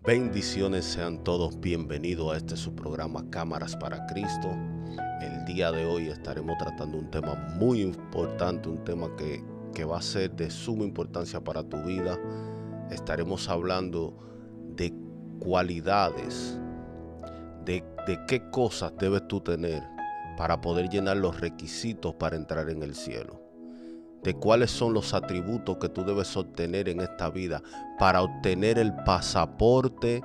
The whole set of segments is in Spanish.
Bendiciones, sean todos bienvenidos a este su programa Cámaras para Cristo. El día de hoy estaremos tratando un tema muy importante, un tema que va a ser de suma importancia para tu vida. Estaremos hablando de cualidades, de qué cosas debes tú tener para poder llenar los requisitos para entrar en el cielo. De cuáles son los atributos que tú debes obtener en esta vida para obtener el pasaporte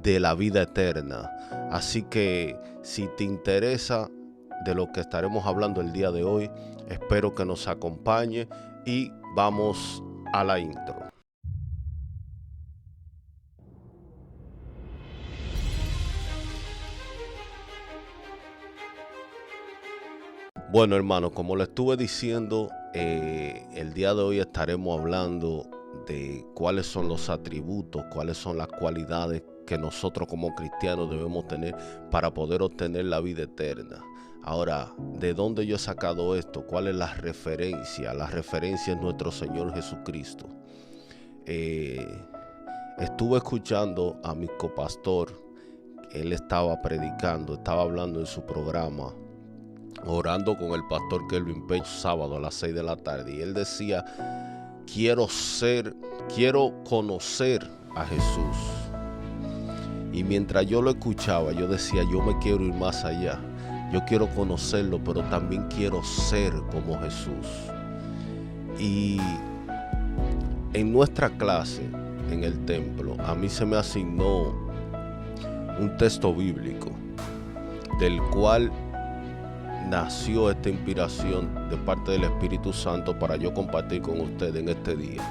de la vida eterna. Así que si te interesa de lo que estaremos hablando el día de hoy, espero que nos acompañe y vamos a la intro. Bueno, hermano, como le estuve diciendo, el día de hoy estaremos hablando de cuáles son los atributos, cuáles son las cualidades que nosotros como cristianos debemos tener para poder obtener la vida eterna. Ahora, ¿de dónde yo he sacado esto? ¿Cuál es la referencia? La referencia es nuestro Señor Jesucristo. Estuve escuchando a mi copastor, él estaba predicando, estaba hablando en su programa, orando con el pastor Kelvin Peña, sábado a las 6 de la tarde, y él decía: quiero conocer a Jesús. Y mientras yo lo escuchaba, yo decía: yo me quiero ir más allá, yo quiero conocerlo, pero también quiero ser como Jesús. Y en nuestra clase en el templo, a mí se me asignó un texto bíblico del cual nació esta inspiración de parte del Espíritu Santo para yo compartir con ustedes en este día.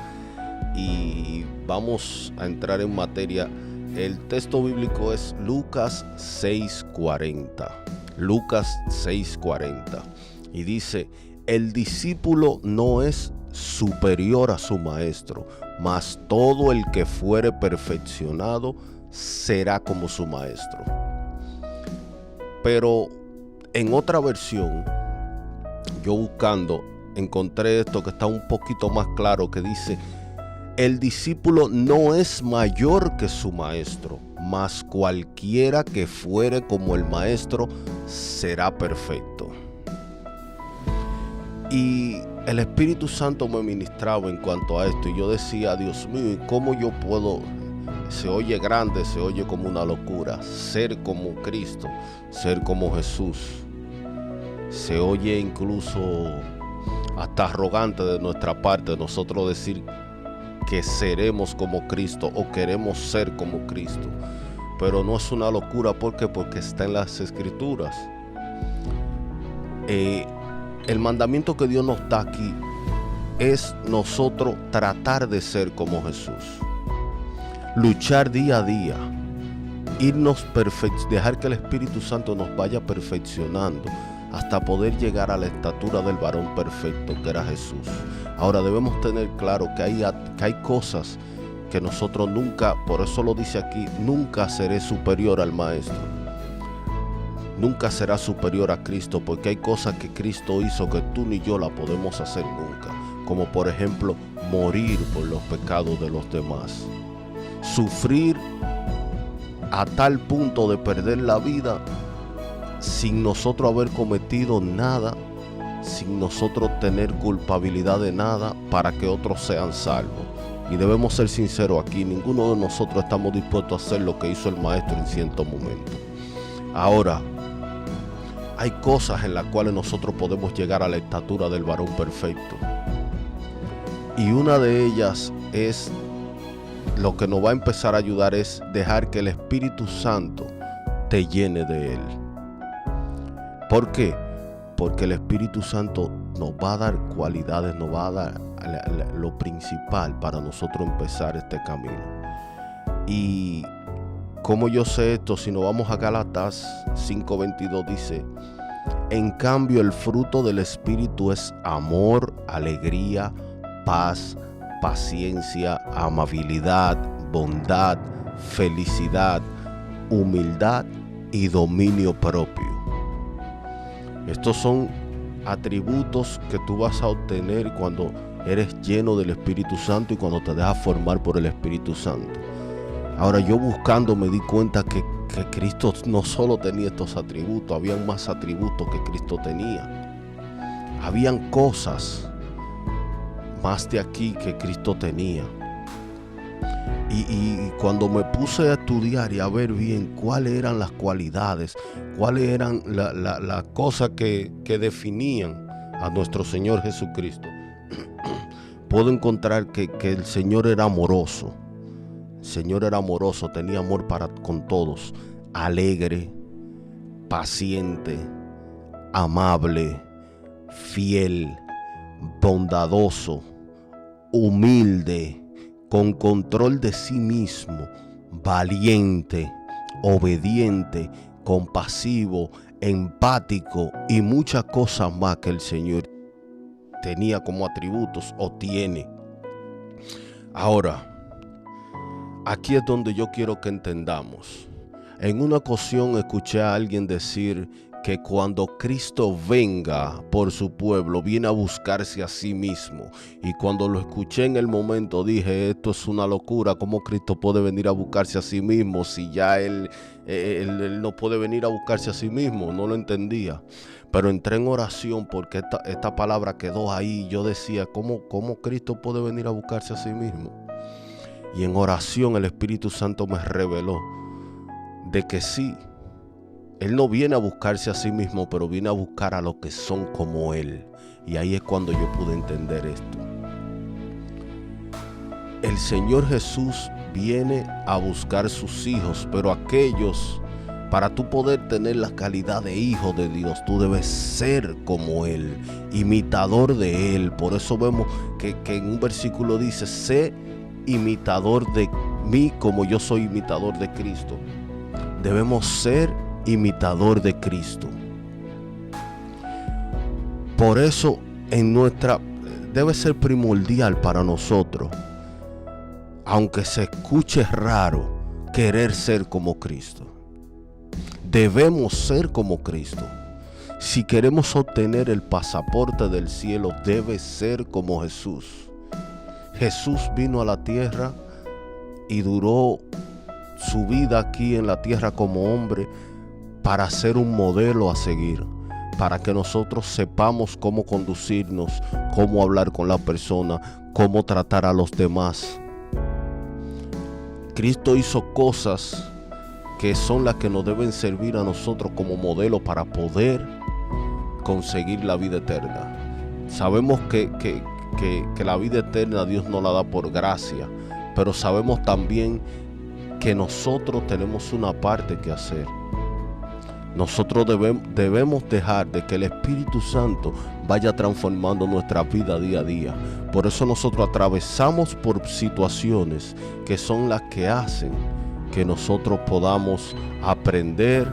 Y vamos a entrar en materia. El texto bíblico es Lucas 6:40. Lucas 6:40. Y dice: el discípulo no es superior a su maestro, mas todo el que fuere perfeccionado será como su maestro. Pero en otra versión, yo buscando, encontré esto que está un poquito más claro, que dice: el discípulo no es mayor que su maestro, mas cualquiera que fuere como el maestro será perfecto. Y el Espíritu Santo me ministraba en cuanto a esto, y yo decía: Dios mío, ¿y cómo yo puedo? Se oye grande, se oye como una locura, ser como Cristo, ser como Jesús. Se oye incluso hasta arrogante de nuestra parte nosotros decir que seremos como Cristo o queremos ser como Cristo. Pero no es una locura. ¿Por qué? Porque está en las Escrituras. El mandamiento que Dios nos da aquí es nosotros tratar de ser como Jesús. Luchar día a día. Dejar que el Espíritu Santo nos vaya perfeccionando hasta poder llegar a la estatura del varón perfecto que era Jesús. Ahora debemos tener claro que hay cosas que nosotros nunca, por eso lo dice aquí, nunca seré superior al Maestro. Nunca será superior a Cristo, porque hay cosas que Cristo hizo que tú ni yo la podemos hacer nunca. Como por ejemplo, morir por los pecados de los demás. Sufrir a tal punto de perder la vida sin nosotros haber cometido nada, sin nosotros tener culpabilidad de nada, para que otros sean salvos. Y debemos ser sinceros aquí, ninguno de nosotros estamos dispuestos a hacer lo que hizo el Maestro en cierto momento. Ahora, hay cosas en las cuales nosotros podemos llegar a la estatura del varón perfecto. Y una de ellas es, lo que nos va a empezar a ayudar es dejar que el Espíritu Santo te llene de Él. ¿Por qué? Porque el Espíritu Santo nos va a dar cualidades, nos va a dar lo principal para nosotros empezar este camino. Y como yo sé esto, si nos vamos a Gálatas 5:22, dice: en cambio el fruto del Espíritu es amor, alegría, paz, paciencia, amabilidad, bondad, felicidad, humildad y dominio propio. Estos son atributos que tú vas a obtener cuando eres lleno del Espíritu Santo y cuando te dejas formar por el Espíritu Santo. Ahora yo buscando me di cuenta que Cristo no solo tenía estos atributos, habían más atributos que Cristo tenía. Habían cosas más de aquí que Cristo tenía. Y cuando me puse a estudiar y a ver bien cuáles eran las cualidades, cuáles eran las cosas que definían a nuestro Señor Jesucristo, puedo encontrar que el Señor era amoroso. El Señor era amoroso, tenía amor para con todos, alegre, paciente, amable, fiel, bondadoso, humilde, con control de sí mismo, valiente, obediente, compasivo, empático y muchas cosas más que el Señor tenía como atributos o tiene. Ahora, aquí es donde yo quiero que entendamos. En una ocasión escuché a alguien decir que cuando Cristo venga por su pueblo, viene a buscarse a sí mismo. Y cuando lo escuché en el momento dije, esto es una locura. ¿Cómo Cristo puede venir a buscarse a sí mismo si ya Él no puede venir a buscarse a sí mismo? No lo entendía. Pero entré en oración porque esta palabra quedó ahí. Yo decía, ¿cómo Cristo puede venir a buscarse a sí mismo? Y en oración el Espíritu Santo me reveló de que sí, Él no viene a buscarse a sí mismo, pero viene a buscar a los que son como Él. Y ahí es cuando yo pude entender esto. El Señor Jesús viene a buscar sus hijos, pero aquellos, para tú poder tener la calidad de hijo de Dios, tú debes ser como Él, imitador de Él. Por eso vemos que en un versículo dice, sé imitador de mí como yo soy imitador de Cristo. Debemos ser imitador de Cristo. Por eso debe ser primordial para nosotros, aunque se escuche raro, querer ser como Cristo. Debemos ser como Cristo. Si queremos obtener el pasaporte del cielo, debe ser como Jesús. Jesús vino a la tierra y duró su vida aquí en la tierra como hombre para ser un modelo a seguir, para que nosotros sepamos cómo conducirnos, cómo hablar con la persona, cómo tratar a los demás. Cristo hizo cosas que son las que nos deben servir a nosotros como modelo para poder conseguir la vida eterna. Sabemos que la vida eterna Dios nos la da por gracia, pero sabemos también que nosotros tenemos una parte que hacer. Nosotros debemos dejar de que el Espíritu Santo vaya transformando nuestra vida día a día. Por eso nosotros atravesamos por situaciones que son las que hacen que nosotros podamos aprender,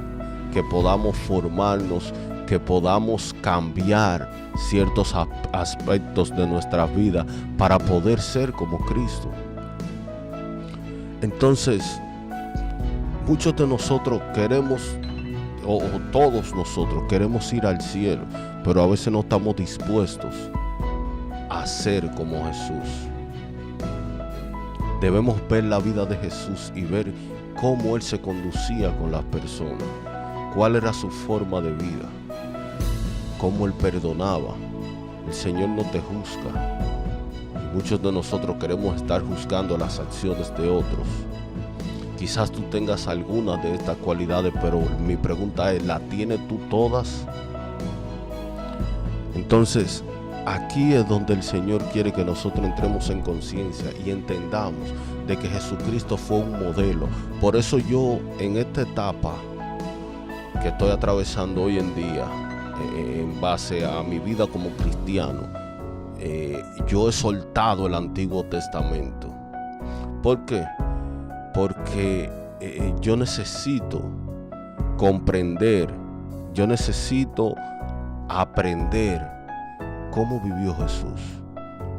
que podamos formarnos, que podamos cambiar ciertos aspectos de nuestra vida para poder ser como Cristo. Entonces, muchos de nosotros queremos, o todos nosotros queremos ir al cielo, pero a veces no estamos dispuestos a ser como Jesús. Debemos ver la vida de Jesús y ver cómo Él se conducía con las personas, cuál era su forma de vida, cómo Él perdonaba. El Señor no te juzga. Muchos de nosotros queremos estar juzgando las acciones de otros. Quizás tú tengas algunas de estas cualidades, pero mi pregunta es, ¿las tienes tú todas? Entonces, aquí es donde el Señor quiere que nosotros entremos en conciencia y entendamos de que Jesucristo fue un modelo. Por eso yo, en esta etapa que estoy atravesando hoy en día, en base a mi vida como cristiano, yo he soltado el Antiguo Testamento. ¿Por qué? Porque yo necesito comprender, yo necesito aprender cómo vivió Jesús.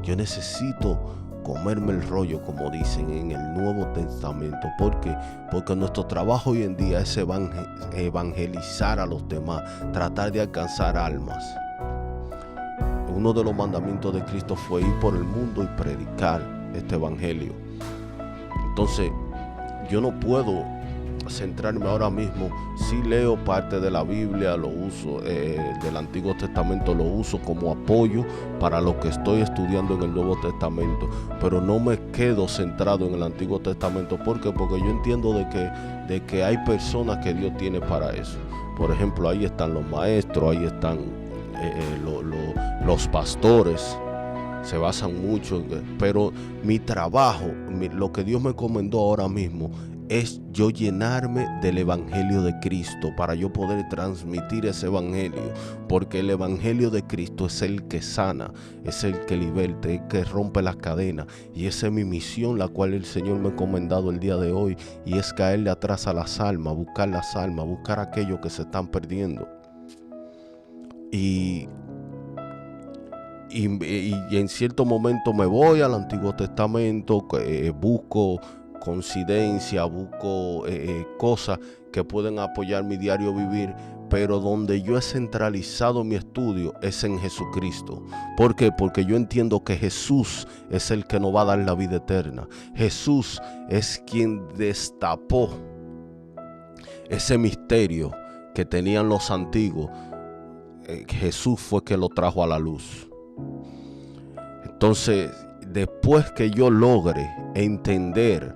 Yo necesito comerme el rollo, como dicen en el Nuevo Testamento. ¿Por qué? Porque nuestro trabajo hoy en día es evangelizar a los demás, tratar de alcanzar almas. Uno de los mandamientos de Cristo fue ir por el mundo y predicar este evangelio. Entonces, yo no puedo centrarme ahora mismo. Sí leo parte de la Biblia, lo uso, del Antiguo Testamento lo uso como apoyo para lo que estoy estudiando en el Nuevo Testamento, pero no me quedo centrado en el Antiguo Testamento. ¿Por qué? Porque yo entiendo de que hay personas que Dios tiene para eso. Por ejemplo, ahí están los maestros, ahí están los pastores, se basan mucho, pero mi trabajo, lo que Dios me encomendó ahora mismo es yo llenarme del Evangelio de Cristo para yo poder transmitir ese Evangelio, porque el Evangelio de Cristo es el que sana, es el que liberta, es el que rompe las cadenas, y esa es mi misión, la cual el Señor me ha encomendado el día de hoy, y es caerle atrás a las almas, buscar aquellos que se están perdiendo. Y en cierto momento me voy al Antiguo Testamento, busco coincidencia, busco cosas que pueden apoyar mi diario vivir, pero donde yo he centralizado mi estudio es en Jesucristo. ¿Por qué? Porque yo entiendo que Jesús es el que nos va a dar la vida eterna. Jesús es quien destapó ese misterio que tenían los antiguos. Jesús fue que lo trajo a la luz. Entonces, después que yo logre entender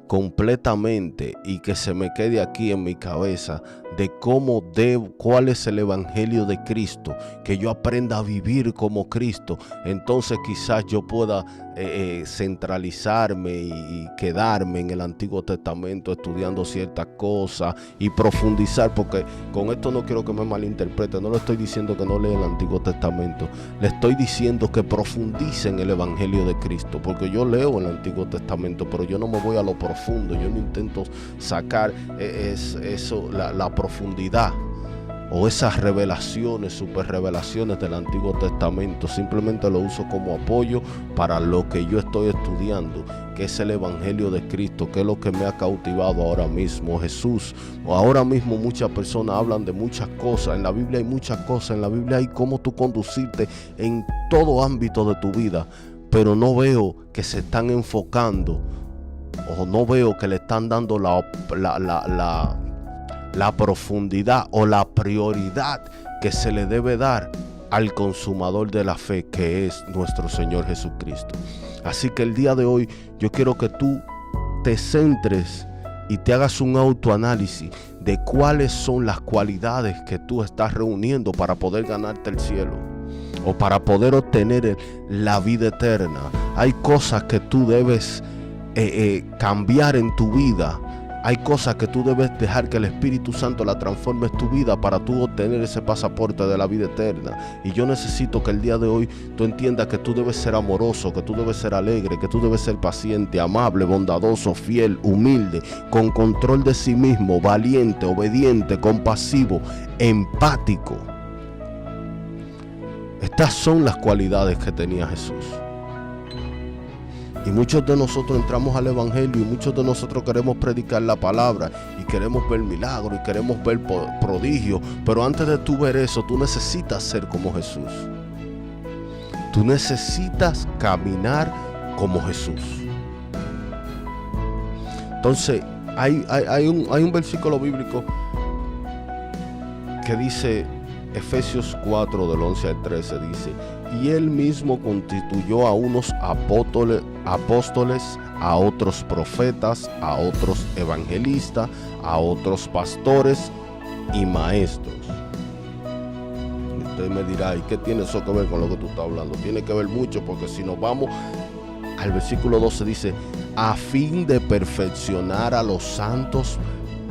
completamente y que se me quede aquí en mi cabeza de cuál es el Evangelio de Cristo, que yo aprenda a vivir como Cristo, entonces quizás yo pueda centralizarme y quedarme en el Antiguo Testamento estudiando ciertas cosas y profundizar, porque con esto no quiero que me malinterprete, no le estoy diciendo que no lea el Antiguo Testamento, le estoy diciendo que profundice en el Evangelio de Cristo, porque yo leo el Antiguo Testamento, pero yo no me voy a lo profundo, yo no intento sacar la profundidad o esas revelaciones, super revelaciones del Antiguo Testamento. Simplemente lo uso como apoyo para lo que yo estoy estudiando, que es el Evangelio de Cristo, que es lo que me ha cautivado ahora mismo. Jesús, ahora mismo muchas personas hablan de muchas cosas, en la Biblia hay muchas cosas, en la Biblia hay cómo tú conducirte en todo ámbito de tu vida, pero no veo que se están enfocando o no veo que le están dando la profundidad o la prioridad que se le debe dar al consumador de la fe, que es nuestro Señor Jesucristo. Así que el día de hoy yo quiero que tú te centres y te hagas un autoanálisis de cuáles son las cualidades que tú estás reuniendo para poder ganarte el cielo o para poder obtener la vida eterna. Hay cosas que tú debes cambiar en tu vida. Hay cosas que tú debes dejar que el Espíritu Santo la transforme en tu vida para tú obtener ese pasaporte de la vida eterna. Y yo necesito que el día de hoy tú entiendas que tú debes ser amoroso, que tú debes ser alegre, que tú debes ser paciente, amable, bondadoso, fiel, humilde, con control de sí mismo, valiente, obediente, compasivo, empático. Estas son las cualidades que tenía Jesús. Y muchos de nosotros entramos al Evangelio y muchos de nosotros queremos predicar la palabra y queremos ver milagros y queremos ver prodigios, pero antes de tú ver eso, tú necesitas ser como Jesús. Tú necesitas caminar como Jesús. Entonces, hay un versículo bíblico que dice, Efesios 4 del 11 al 13, dice: y él mismo constituyó a unos apóstoles, a otros profetas, a otros evangelistas, a otros pastores y maestros. Usted me dirá, ¿y qué tiene eso que ver con lo que tú estás hablando? Tiene que ver mucho, porque si nos vamos al versículo 12 dice, a fin de perfeccionar a los santos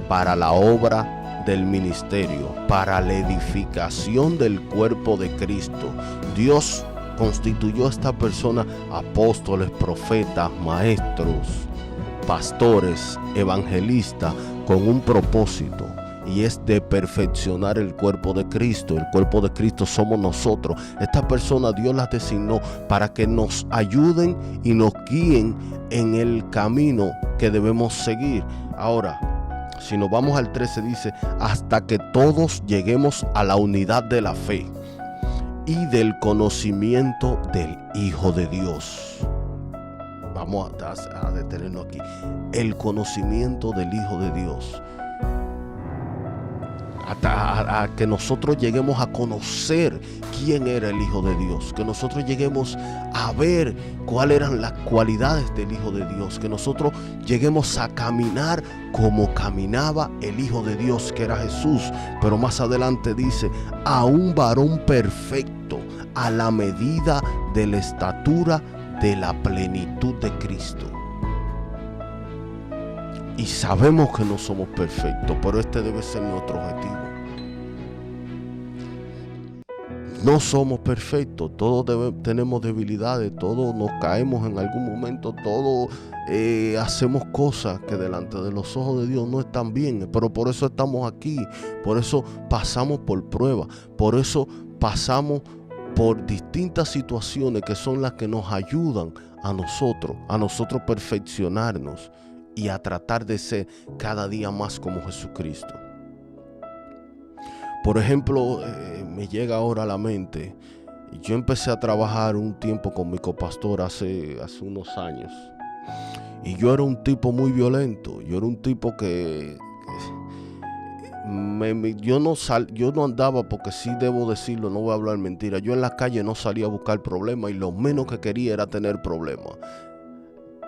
para la obra del ministerio, para la edificación del cuerpo de Cristo. Dios constituyó a esta persona apóstoles, profetas, maestros, pastores, evangelistas, con un propósito, y es de perfeccionar el cuerpo de Cristo. El cuerpo de Cristo somos nosotros. Esta persona Dios las designó para que nos ayuden y nos guíen en el camino que debemos seguir. Ahora, si nos vamos al 13, dice, hasta que todos lleguemos a la unidad de la fe y del conocimiento del Hijo de Dios. vamos a detenernos aquí, el conocimiento del Hijo de Dios. A que nosotros lleguemos a conocer quién era el Hijo de Dios, que nosotros lleguemos a ver cuáles eran las cualidades del Hijo de Dios, que nosotros lleguemos a caminar como caminaba el Hijo de Dios, que era Jesús. Pero más adelante dice, a un varón perfecto, a la medida de la estatura de la plenitud de Cristo. Y sabemos que no somos perfectos, pero este debe ser nuestro objetivo. No somos perfectos, todos tenemos debilidades, todos nos caemos en algún momento, todos hacemos cosas que delante de los ojos de Dios no están bien, pero por eso estamos aquí, por eso pasamos por pruebas, por eso pasamos por distintas situaciones que son las que nos ayudan a nosotros perfeccionarnos y a tratar de ser cada día más como Jesucristo. Por ejemplo, me llega ahora a la mente, yo empecé a trabajar un tiempo con mi copastor hace unos años, y yo era un tipo muy violento, yo era un tipo que yo no andaba, porque sí debo decirlo, no voy a hablar mentira, yo en la calle no salía a buscar problemas y lo menos que quería era tener problemas,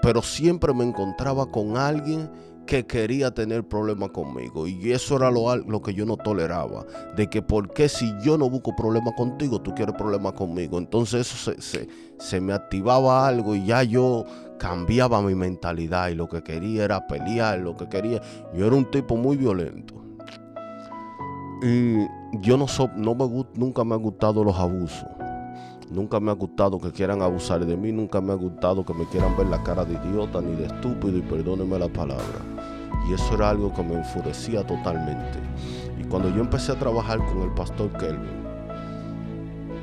pero siempre me encontraba con alguien que quería tener problemas conmigo, y eso era lo que yo no toleraba, de que por qué si yo no busco problemas contigo, tú quieres problemas conmigo. Entonces eso se me activaba algo y ya yo cambiaba mi mentalidad y lo que quería era pelear, yo era un tipo muy violento. Y yo nunca me han gustado los abusos. Nunca me ha gustado que quieran abusar de mí, nunca me ha gustado que me quieran ver la cara de idiota ni de estúpido, y perdónenme la palabra. Y eso era algo que me enfurecía totalmente. Y cuando yo empecé a trabajar con el pastor Kelvin,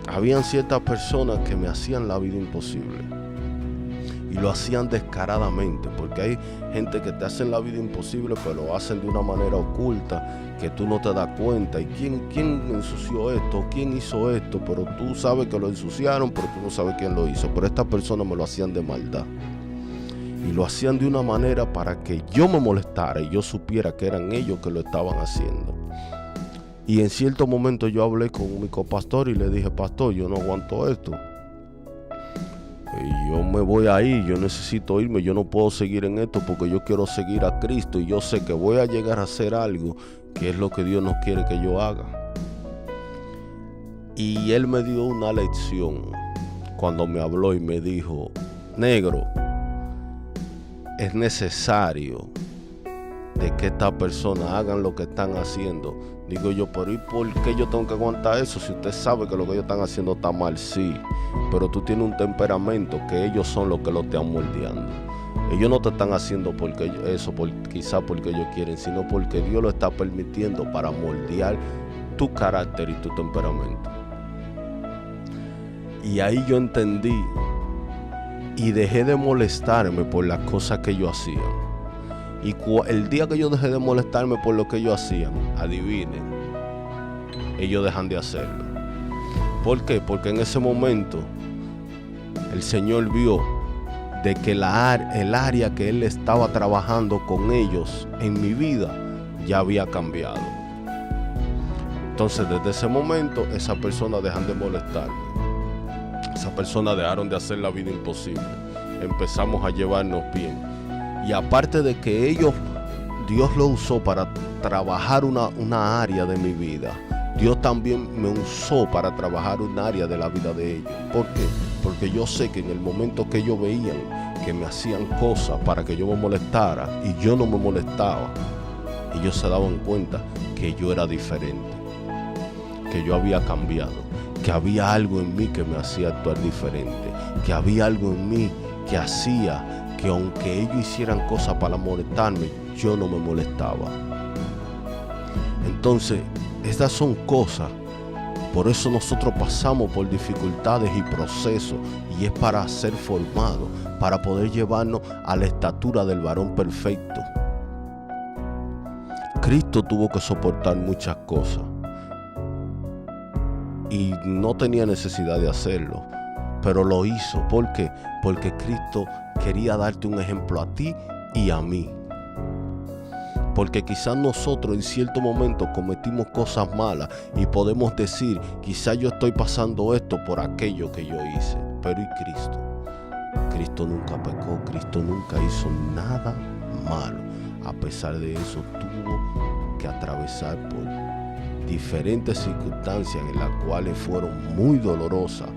habían ciertas personas que me hacían la vida imposible. Y lo hacían descaradamente, porque hay gente que te hacen la vida imposible, pero lo hacen de una manera oculta, que tú no te das cuenta. ¿Y quién ensució esto? ¿Quién hizo esto? Pero tú sabes que lo ensuciaron, pero tú no sabes quién lo hizo. Pero estas personas me lo hacían de maldad. Y lo hacían de una manera para que yo me molestara y yo supiera que eran ellos que lo estaban haciendo. Y en cierto momento yo hablé con mi copastor y le dije, pastor, yo no aguanto esto. Y yo me voy ahí, yo necesito irme, yo no puedo seguir en esto porque yo quiero seguir a Cristo y yo sé que voy a llegar a hacer algo que es lo que Dios no quiere que yo haga. Y él me dio una lección cuando me habló y me dijo, negro, es necesario de que estas personas hagan lo que están haciendo. Digo yo, pero ¿y por qué yo tengo que aguantar eso? Si usted sabe que lo que ellos están haciendo está mal, sí. Pero tú tienes un temperamento que ellos son los que lo están moldeando. Ellos no te están haciendo quizá porque ellos quieren, sino porque Dios lo está permitiendo para moldear tu carácter y tu temperamento. Y ahí yo entendí y dejé de molestarme por las cosas que ellos hacían. Y el día que yo dejé de molestarme por lo que ellos hacían, adivinen, ellos dejan de hacerlo. ¿Por qué? Porque en ese momento el Señor vio de que el área que Él estaba trabajando con ellos en mi vida ya había cambiado. Entonces desde ese momento esas personas dejan de molestarme. Esas personas dejaron de hacer la vida imposible. Empezamos a llevarnos bien. Y aparte de que Dios lo usó para trabajar una área de mi vida, Dios también me usó para trabajar un área de la vida de ellos. ¿Por qué? Porque yo sé que en el momento que ellos veían que me hacían cosas para que yo me molestara y yo no me molestaba, ellos se daban cuenta que yo era diferente, que yo había cambiado, que había algo en mí que me hacía actuar diferente, que había algo en mí que hacía que aunque ellos hicieran cosas para molestarme, yo no me molestaba. Entonces, estas son cosas, por eso nosotros pasamos por dificultades y procesos, y es para ser formados, para poder llevarnos a la estatura del varón perfecto. Cristo tuvo que soportar muchas cosas y no tenía necesidad de hacerlo, pero lo hizo. ¿Por qué? Porque Cristo quería darte un ejemplo a ti y a mí. Porque quizás nosotros en cierto momento cometimos cosas malas y podemos decir, quizás yo estoy pasando esto por aquello que yo hice. Pero ¿y Cristo? Cristo nunca pecó, Cristo nunca hizo nada malo. A pesar de eso, tuvo que atravesar por diferentes circunstancias en las cuales fueron muy dolorosas,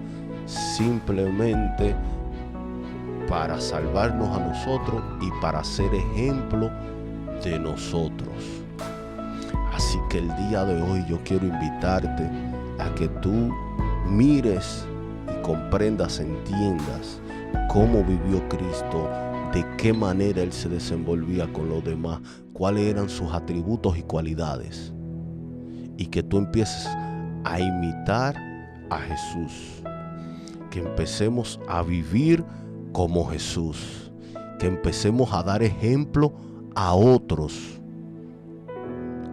simplemente para salvarnos a nosotros y para ser ejemplo de nosotros. Así que el día de hoy yo quiero invitarte a que tú mires y comprendas, entiendas cómo vivió Cristo, de qué manera Él se desenvolvía con los demás, cuáles eran sus atributos y cualidades, y que tú empieces a imitar a Jesús, que empecemos a vivir como Jesús, que empecemos a dar ejemplo a otros,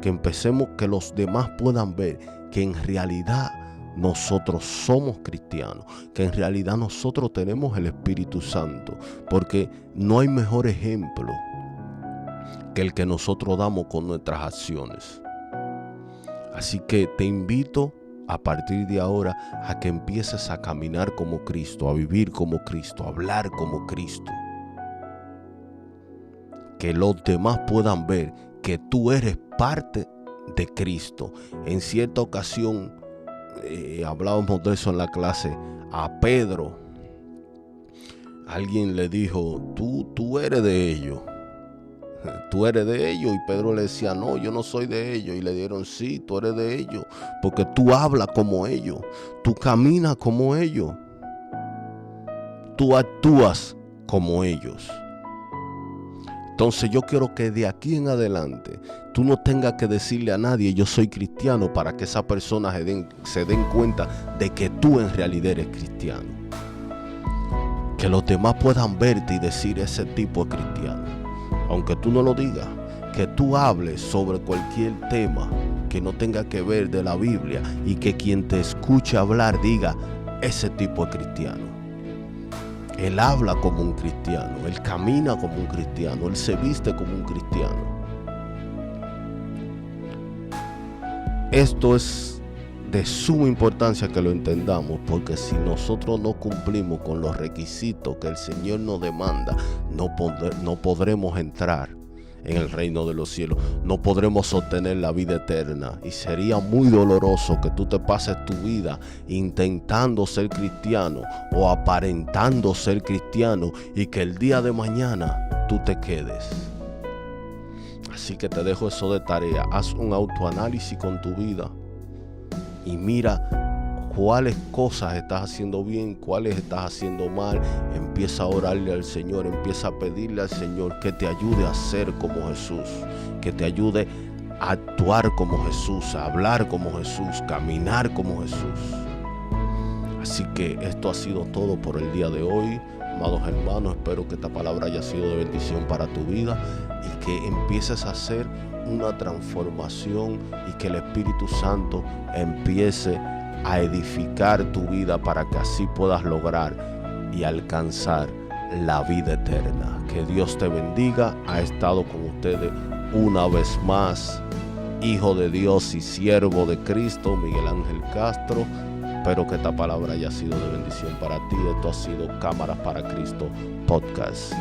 que empecemos, que los demás puedan ver que en realidad nosotros somos cristianos, que en realidad nosotros tenemos el Espíritu Santo, porque no hay mejor ejemplo que el que nosotros damos con nuestras acciones. Así que te invito a partir de ahora a que empieces a caminar como Cristo, a vivir como Cristo, a hablar como Cristo. Que los demás puedan ver que tú eres parte de Cristo. En cierta ocasión hablábamos de eso en la clase. A Pedro alguien le dijo, tú eres de ellos. Tú eres de ellos. Y Pedro le decía, no, yo no soy de ellos. Y le dieron, sí, tú eres de ellos, porque tú hablas como ellos, tú caminas como ellos, tú actúas como ellos. Entonces yo quiero que de aquí en adelante tú no tengas que decirle a nadie yo soy cristiano, para que esa persona se den cuenta de que tú en realidad eres cristiano. Que los demás puedan verte y decir, ese tipo es cristiano. Aunque tú no lo digas, que tú hables sobre cualquier tema que no tenga que ver de la Biblia, y que quien te escuche hablar diga, ese tipo es cristiano. Él habla como un cristiano, él camina como un cristiano, él se viste como un cristiano. Esto es de suma importancia que lo entendamos, porque si nosotros no cumplimos con los requisitos que el Señor nos demanda, no podremos entrar en el reino de los cielos, no podremos obtener la vida eterna, y sería muy doloroso que tú te pases tu vida intentando ser cristiano o aparentando ser cristiano y que el día de mañana tú te quedes. Así que te dejo eso de tarea. Haz un autoanálisis con tu vida y mira cuáles cosas estás haciendo bien, cuáles estás haciendo mal. Empieza a orarle al Señor, empieza a pedirle al Señor que te ayude a ser como Jesús, que te ayude a actuar como Jesús, a hablar como Jesús, caminar como Jesús. Así que esto ha sido todo por el día de hoy, amados hermanos. Espero que esta palabra haya sido de bendición para tu vida y que empieces a hacer una transformación y que el Espíritu Santo empiece a edificar tu vida para que así puedas lograr y alcanzar la vida eterna. Que Dios te bendiga. Ha estado con ustedes una vez más, hijo de Dios y siervo de Cristo, Miguel Ángel Castro. Espero que esta palabra haya sido de bendición para ti. Esto ha sido Cámaras para Cristo Podcast.